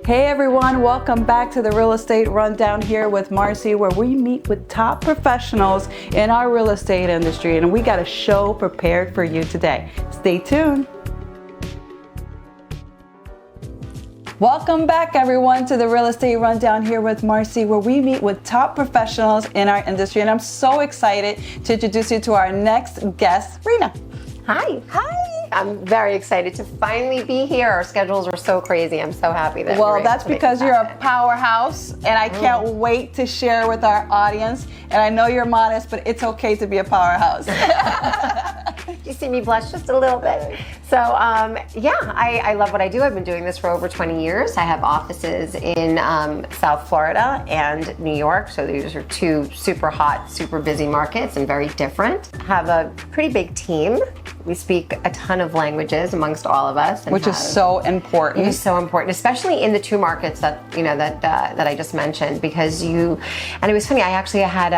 Hey everyone, welcome back to the Real Estate Rundown here with Marcie, where we meet with top professionals in our real estate industry, and we got a show prepared for you today. Stay tuned. Welcome back everyone to the Real Estate Rundown here with Marcie, where we meet with top professionals in our industry, and I'm so excited to introduce you to our next guest, Rena. Hi. I'm very excited to finally be here. Our schedules were so crazy. I'm so happy that Well, that's because you're a powerhouse, and I can't wait to share with our audience. And I know you're modest, but it's okay to be a powerhouse. You see me blush just a little bit. So I love what I do. I've been doing this for over 20 years. I have offices in South Florida and New York. So these are two super hot, super busy markets and very different. I have a pretty big team. We speak a ton of languages amongst all of us, which is so important. It's so important, especially in the two markets that that I just mentioned. Because and it was funny. I actually had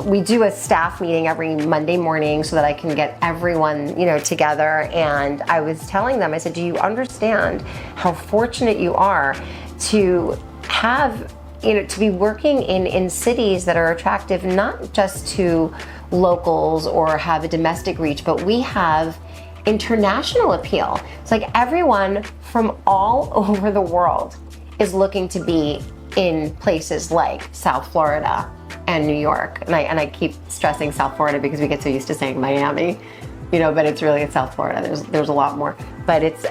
we do a staff meeting every Monday morning so that I can get everyone together. And I was telling them, I said, do you understand how fortunate you are to have to be working in cities that are attractive not just to locals or have a domestic reach, but we have international appeal. It's like everyone from all over the world is looking to be in places like South Florida and New York. And I keep stressing South Florida because we get so used to saying Miami, but it's really in South Florida. There's a lot more. But it's,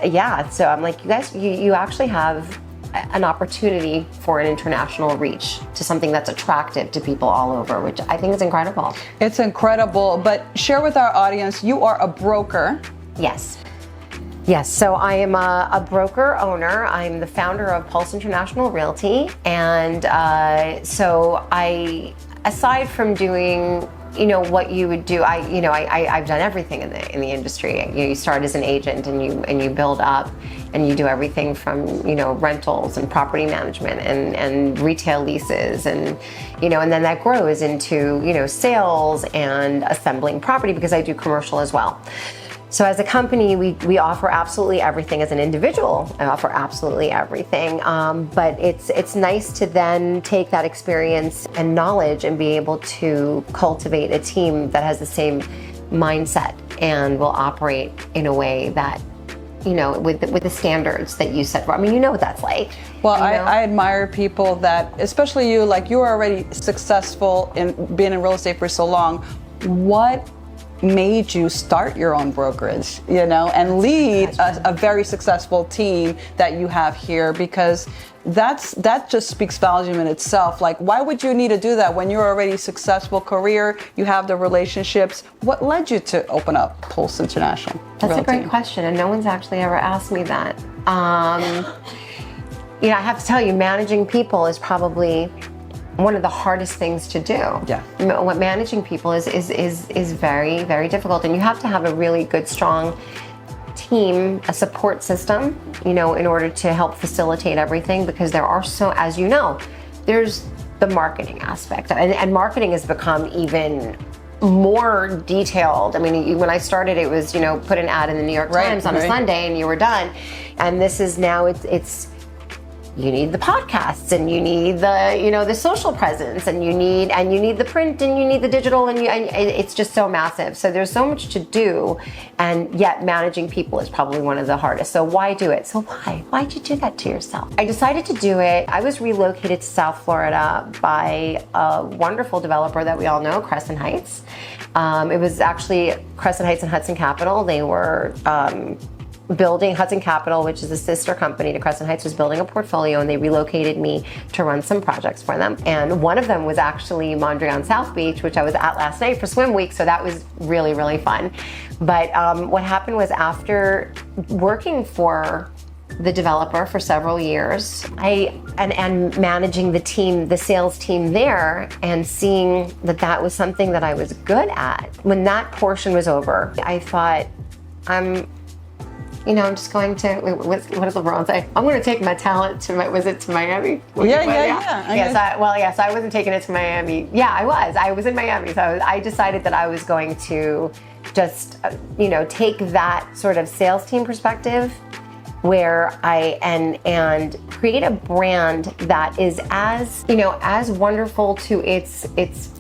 so I'm like, you guys, you actually have an opportunity for an international reach to something that's attractive to people all over, which I think is incredible. It's incredible, but share with our audience, you are a broker. Yes, so I am a broker owner. I'm the founder of Pulse International Realty, and so aside from doing what you would do, I've done everything in the industry. You start as an agent and you build up, and you do everything from rentals and property management and retail leases, and then that grows into sales and assembling property, because I do commercial as well. So as a company, we offer absolutely everything. As an individual, I offer absolutely everything. But it's nice to then take that experience and knowledge and be able to cultivate a team that has the same mindset and will operate in a way that, with the standards that you set for. I mean, you know what that's like. Well, I admire people that, especially you, like you're already successful in being in real estate for so long. What made you start your own brokerage, and lead a very successful team that you have here? Because that just speaks volume in itself. Like, why would you need to do that when you're already a successful career, you have the relationships? What led you to open up Pulse International That's Realty? A great question, and no one's actually ever asked me that. I have to tell you, managing people is probably one of the hardest things to do. Yeah. What managing people is very, very difficult, and you have to have a really good, strong team, a support system, in order to help facilitate everything, because there are as there's the marketing aspect, and marketing has become even more detailed. I mean, when I started, it was, put an ad in the New York Times on a Sunday and you were done. And this is now, it's you need the podcasts, and you need the social presence, and you need the print, and you need the digital, and it's just so massive. So there's so much to do, and yet managing people is probably one of the hardest. So why do it? So why'd you do that to yourself? I decided to do it. I was relocated to South Florida by a wonderful developer that we all know, Crescent Heights. It was actually Crescent Heights and Hudson Capital. They were building, Hudson Capital, which is a sister company to Crescent Heights, was building a portfolio, and they relocated me to run some projects for them. And one of them was actually Mondrian South Beach, which I was at last night for swim week, so that was really, really fun. But what happened was, after working for the developer for several years, and managing the team, the sales team there, and seeing that was something that I was good at. When that portion was over, I thought, I'm just going to, what does LeBron say? I'm going to take my talent to Miami? Yeah. Yes, I wasn't taking it to Miami. Yeah, I was in Miami. So I decided that I was going to just, take that sort of sales team perspective where I and create a brand that is as, as wonderful to its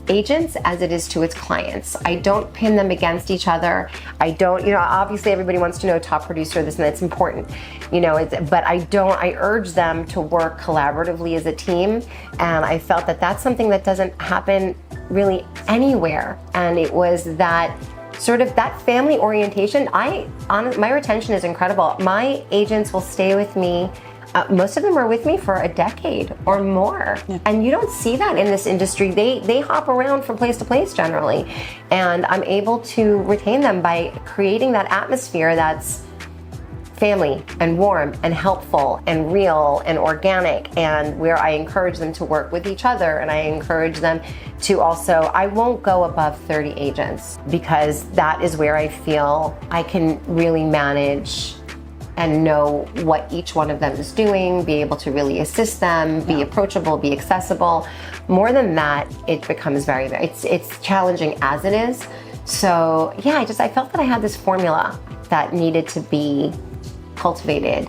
agents as it is to its clients. I don't pin them against each other. I don't, obviously everybody wants to know top producer, this and that's important, but I urge them to work collaboratively as a team. And I felt that that's something that doesn't happen really anywhere. And it was that sort of that family orientation. My retention is incredible. My agents will stay with me. Most of them are with me for a decade or more. Yeah. And you don't see that in this industry. They hop around from place to place generally. And I'm able to retain them by creating that atmosphere that's family and warm and helpful and real and organic, and where I encourage them to work with each other, and I encourage them to also, I won't go above 30 agents because that is where I feel I can really manage and know what each one of them is doing, be able to really assist them, be approachable, be accessible. More than that, it becomes very, it's challenging as it is. So yeah, I felt that I had this formula that needed to be cultivated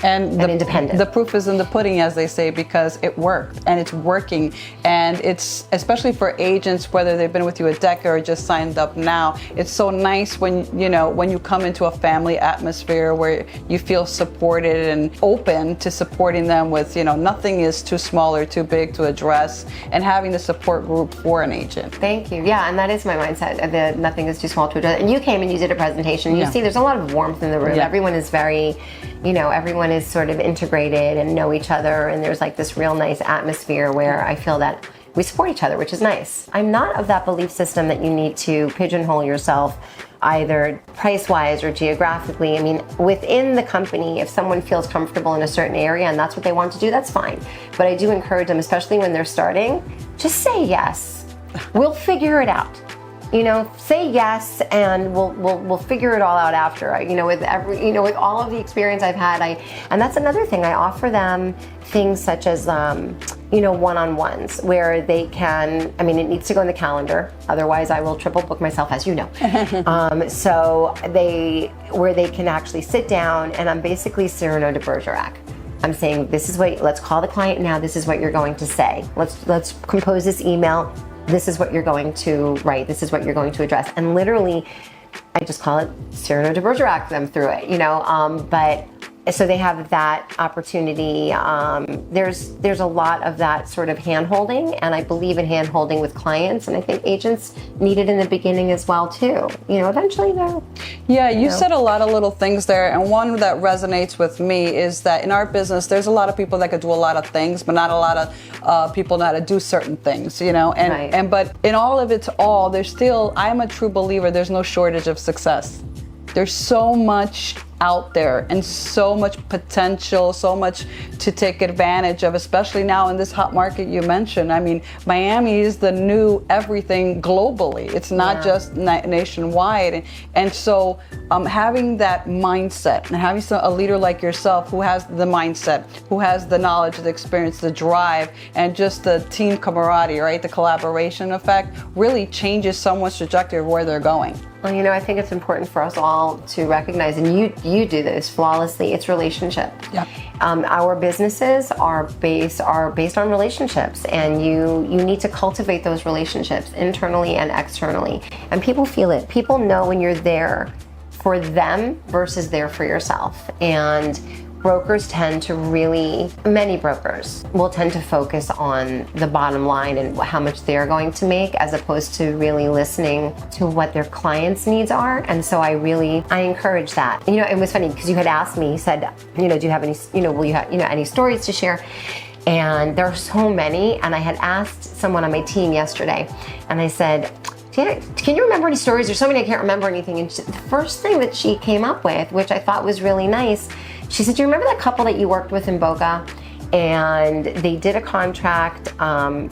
and independent. The proof is in the pudding, as they say, because it worked and it's working. And it's, especially for agents, whether they've been with you a decade or just signed up now, it's so nice when you come into a family atmosphere where you feel supported and open to supporting them with, nothing is too small or too big to address, and having the support group for an agent. Thank you. Yeah, and that is my mindset, that nothing is too small to address. And you came and you did a presentation. You see there's a lot of warmth in the room. Yeah. Everyone is very, everyone is sort of integrated and know each other, and there's like this real nice atmosphere where I feel that we support each other, which is nice. I'm not of that belief system that you need to pigeonhole yourself either price-wise or geographically. I mean, within the company, if someone feels comfortable in a certain area and that's what they want to do, that's fine. But I do encourage them, especially when they're starting, just say yes. We'll figure it out. Say yes, and we'll figure it all out after. With all of the experience I've had, and that's another thing. I offer them things such as, one-on-ones where they can. I mean, it needs to go in the calendar. Otherwise, I will triple book myself, as you know. So where they can actually sit down, and I'm basically Cyrano de Bergerac. I'm saying, let's call the client now. This is what you're going to say. Let's compose this email. This is what you're going to write. This is what you're going to address. And literally, I just call it Cyrano de Bergerac them through it, but so they have that opportunity. There's a lot of that sort of hand-holding, and I believe in hand-holding with clients, and I think agents need it in the beginning as well too. Eventually they're... Yeah, you said a lot of little things there, and one that resonates with me is that in our business, there's a lot of people that could do a lot of things, but not a lot of people know how to do certain things, but in all of there's still, I'm a true believer, there's no shortage of success. There's so much out there and so much potential, so much to take advantage of, especially now in this hot market you mentioned. I mean, Miami is the new everything globally. It's not just nationwide. And so having that mindset and having a leader like yourself who has the mindset, who has the knowledge, the experience, the drive, and just the team camaraderie, right? The collaboration effect really changes someone's trajectory of where they're going. Well, I think it's important for us all to recognize, and you do this flawlessly, it's relationship. Yeah. Our businesses are based on relationships, and you need to cultivate those relationships internally and externally. And people feel it. People know when you're there for them versus there for yourself. And many brokers will tend to focus on the bottom line and how much they're going to make, as opposed to really listening to what their clients' needs are. And so I encourage that. It was funny because you had asked me, you said, do you have any, will you have, any stories to share? And there are so many. And I had asked someone on my team yesterday, and I said, can you remember any stories? There's so many I can't remember anything. And the first thing that she came up with, which I thought was really nice, she said, do you remember that couple that you worked with in Boca? And they did a contract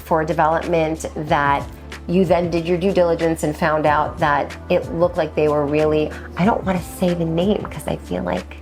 for a development that you then did your due diligence and found out that it looked like they were really, I don't want to say the name because I feel like,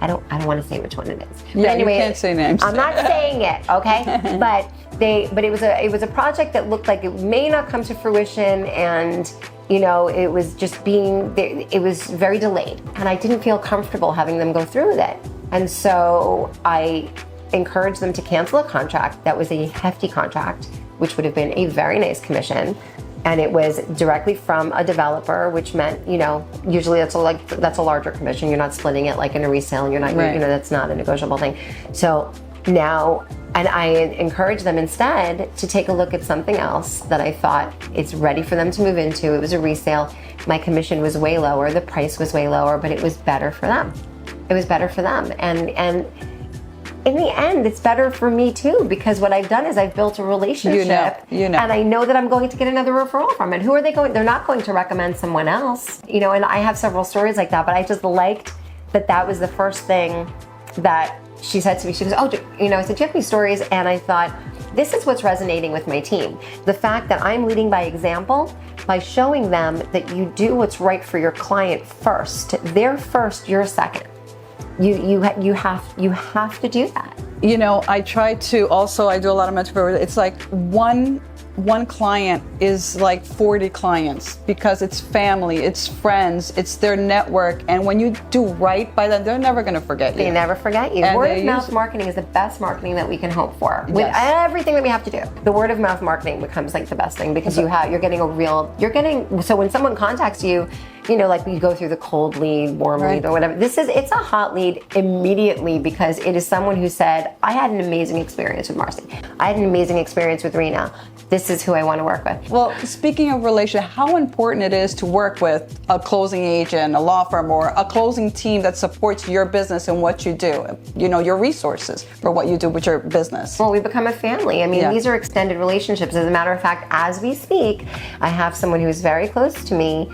I don't want to say which one it is. Yeah, anyway, you can't say names. I'm not saying it, okay? But it was a project that looked like it may not come to fruition, and it was just it was very delayed, and I didn't feel comfortable having them go through with it. And so I encouraged them to cancel a contract that was a hefty contract, which would have been a very nice commission. And it was directly from a developer, which meant, usually that's a larger commission. You're not splitting it like in a resale, and you're not, right. That's not a negotiable thing. So now, and I encouraged them instead to take a look at something else that I thought it's ready for them to move into. It was a resale. My commission was way lower, the price was way lower, but it was better for them. It was better for them. And in the end, it's better for me too, because what I've done is I've built a relationship, and I know that I'm going to get another referral from it. Who are they going? They're not going to recommend someone else, and I have several stories like that, but I just liked that was the first thing that she said to me. She goes, I said, do you have any stories? And I thought, this is what's resonating with my team. The fact that I'm leading by example, by showing them that you do what's right for your client first. They're first, you're second. You have to do that. I try to also, I do a lot of mentoring. It's like one client is like 40 clients, because it's family, it's friends, it's their network. And when you do right by them, they're never going to forget you. They never forget you. Word of mouth marketing is the best marketing that we can hope for. With everything that we have to do, the word of mouth marketing becomes like the best thing, because so when someone contacts you, like we go through the cold lead, warm lead, or whatever. It's a hot lead immediately, because it is someone who said, I had an amazing experience with Marcie. I had an amazing experience with Rena. This is who I want to work with. Well, speaking of relationship, how important it is to work with a closing agent, a law firm, or a closing team that supports your business and what you do, your resources for what you do with your business. Well, we become a family. I mean, these are extended relationships. As a matter of fact, as we speak, I have someone who is very close to me,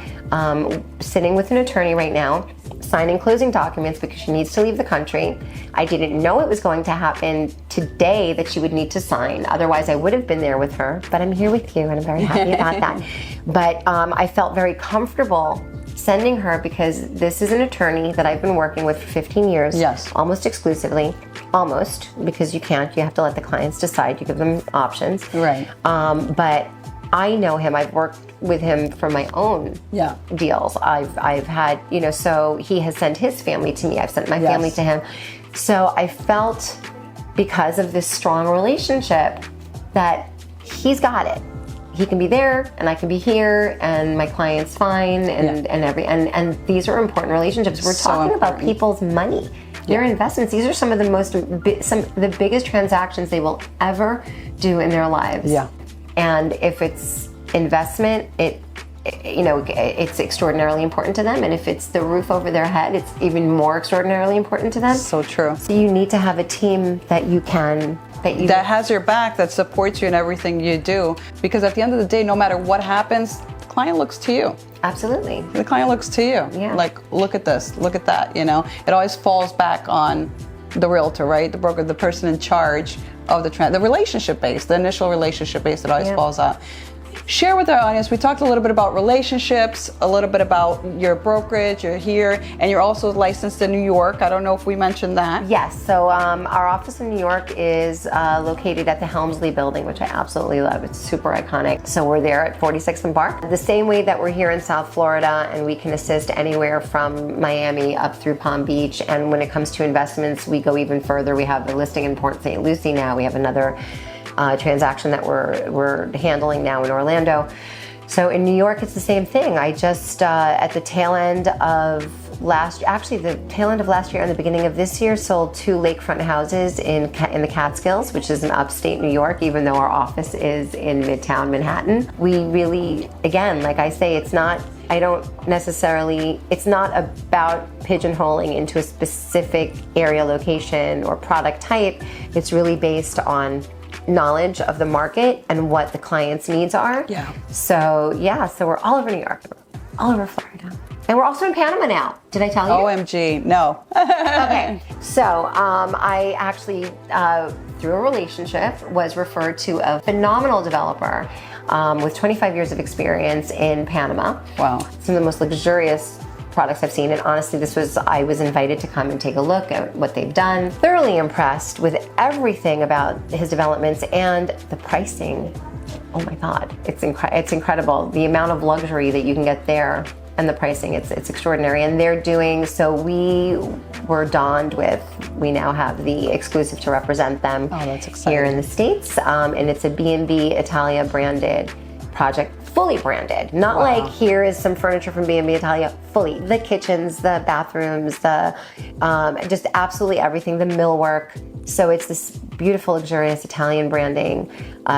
sitting with an attorney right now, signing closing documents because she needs to leave the country. I didn't know it was going to happen today that she would need to sign. Otherwise, I would have been there with her. But I'm here with you, and I'm very happy about that. But I felt very comfortable sending her, because this is an attorney that I've been working with for 15 years. Yes. Almost exclusively. Almost, because you can't. You have to let the clients decide. You give them options. Right. But I know him. I've worked with him for my own deals. I've had, so he has sent his family to me. I've sent my family to him. So I felt, because of this strong relationship, that he's got it. He can be there, and I can be here, and my client's fine, and these are important relationships. We're talking about people's money, their investments. These are some of the biggest transactions they will ever do in their lives. Yeah. And if it's investment, it's extraordinarily important to them. And if it's the roof over their head, it's even more extraordinarily important to them. So true. So you need to have a team that has your back, that supports you in everything you do. Because at the end of the day, no matter what happens, the client looks to you. Absolutely. The client looks to you. Yeah. Like, look at this, look at that. It always falls back on the realtor, right? The broker, the person in charge of the relationship base, the initial relationship base that always falls out. Share with our audience. We talked a little bit about relationships, a little bit about your brokerage. You're here, and you're also licensed in New York. I don't know if we mentioned that. Yes. So our office in New York is located at the Helmsley building, which I absolutely love. It's super iconic. So we're there at 46th and Park. The same way that we're here in South Florida, and we can assist anywhere from Miami up through Palm Beach. And when it comes to investments, we go even further. We have a listing in Port St. Lucie now. We have another transaction that we're handling now in Orlando. So in New York, it's the same thing. I just, at the tail end of the tail end of last year and the beginning of this year, sold 2 lakefront houses in the Catskills, which is in upstate New York, even though our office is in Midtown Manhattan. We really, again, like I say, it's not about pigeonholing into a specific area, location, or product type. It's really based on knowledge of the market and what the client's needs are. Yeah. So we're all over New York, all over Florida. And we're also in Panama now. Did I tell you? OMG, no. Okay. So I actually, through a relationship, was referred to a phenomenal developer with 25 years of experience in Panama. Wow. Some of the most luxurious products I've seen, and honestly, I was invited to come and take a look at what they've done. Thoroughly impressed with everything about his developments and the pricing. Oh my God, it's incredible. The amount of luxury that you can get there and the pricing. It's extraordinary, and they're doing so. We were donned with. We now have the exclusive to represent them that's exciting. here in the States, and it's a B&B Italia branded project, fully branded. Not like here is some furniture from B&B Italia. Fully, the kitchens, the bathrooms, the just absolutely everything. The millwork. So it's this beautiful, luxurious Italian branding,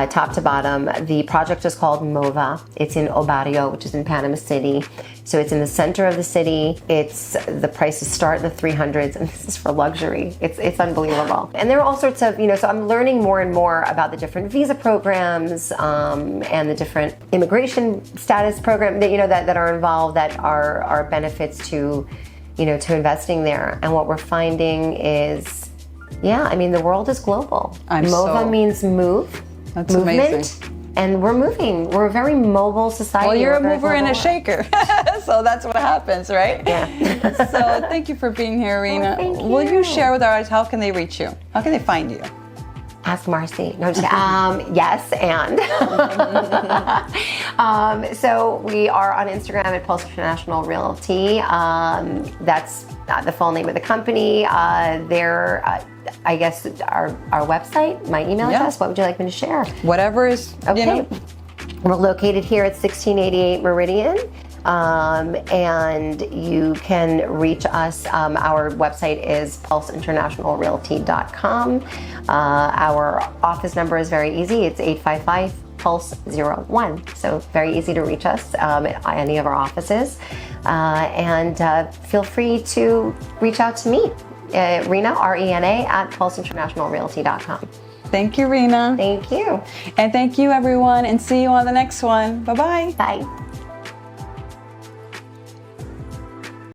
top to bottom. The project is called Mova. It's in Obarrio, which is in Panama City. So it's in the center of the city. The prices start in the 300s, and this is for luxury. It's unbelievable. And there are all sorts of, so I'm learning more and more about the different visa programs and the different immigration status program that are involved, that are benefits to, to investing there. And what we're finding is, the world is global. Mova means move, That's movement, amazing. and we're moving. We're a very mobile society. Well, you're a We're mover and a global. shaker, so that's what happens, right? Yeah. So thank you for being here, Rena. thank Will you you. share with our audience, how can they reach you? How can they find you? Ask Marcie. No, just yes, and so we are on Instagram at Pulse International Realty. That's the full name of the company. I guess our website, my email address. What would you like me to share? Whatever is, Okay. We're located here at 1688 Meridian. And you can reach us. Our website is pulseinternationalrealty.com. Our office number is very easy. It's 855-PULSE-01. So very easy to reach us at any of our offices. And feel free to reach out to me, Rena, RENA, at pulseinternationalrealty.com. Thank you, Rena. Thank you. And thank you, everyone, and see you on the next one. Bye-bye. Bye.